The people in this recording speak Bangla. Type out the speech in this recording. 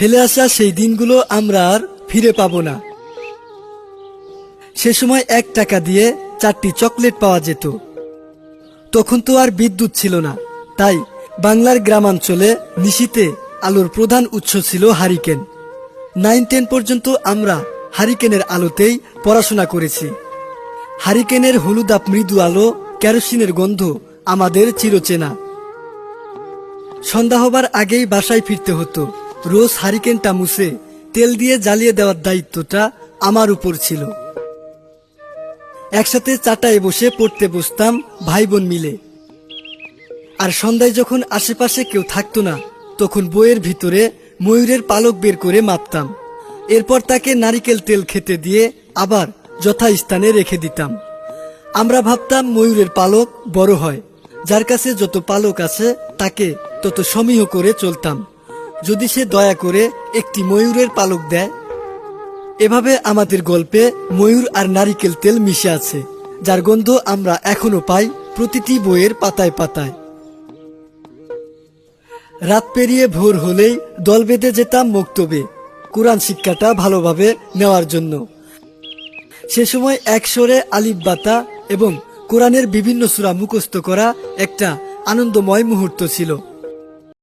ফেলে আসা সেই দিনগুলো আমরা আর ফিরে পাবো না। সে সময় 1 টাকা দিয়ে 4টি চকলেট পাওয়া যেত। তখন তো আর বিদ্যুৎ ছিল না, তাই বাংলার গ্রামাঞ্চলে নিশীথে আলোর প্রধান উৎস ছিল হারিকেন। 9-10 পর্যন্ত আমরা হারিকেনের আলোতেই পড়াশোনা করেছি। হারিকেনের হলুদাভ মৃদু আলো, কেরোসিনের গন্ধ আমাদের চিরচেনা। সন্ধ্যা হবার আগেই বাসায় ফিরতে হতো। রোজ হারিকেনটা মুছে তেল দিয়ে জ্বালিয়ে দেওয়ার দায়িত্বটা আমার উপর ছিল। একসাথে চাটায় বসে পড়তে বসতাম ভাই বোন মিলে। আর সন্ধ্যায় যখন আশেপাশে কেউ থাকতো না, তখন বইয়ের ভিতরে ময়ূরের পালক বের করে মাপতাম। এরপর তাকে নারিকেল তেল খেতে দিয়ে আবার যথাস্থানে রেখে দিতাম। আমরা ভাবতাম ময়ূরের পালক বড় হয়, যার কাছে যত পালক আছে তাকে তত সমীহ করে চলতাম, যদি সে দয়া করে একটি ময়ূরের পালক দেয়। এভাবে আমাদের গল্পে ময়ূর আর নারিকেল তেল মিশে আছে, যার গন্ধ আমরা এখনো পাই প্রতিটি বইয়ের পাতায় পাতায়। রাত পেরিয়ে ভোর হলেই দল বেঁধে যেতাম মক্তবে কোরআন শিক্ষাটা ভালোভাবে নেওয়ার জন্য। সে সময় এক সুরে আলিফ বাতা এবং কোরআনের বিভিন্ন সূরা মুখস্থ করা একটা আনন্দময় মুহূর্ত ছিল।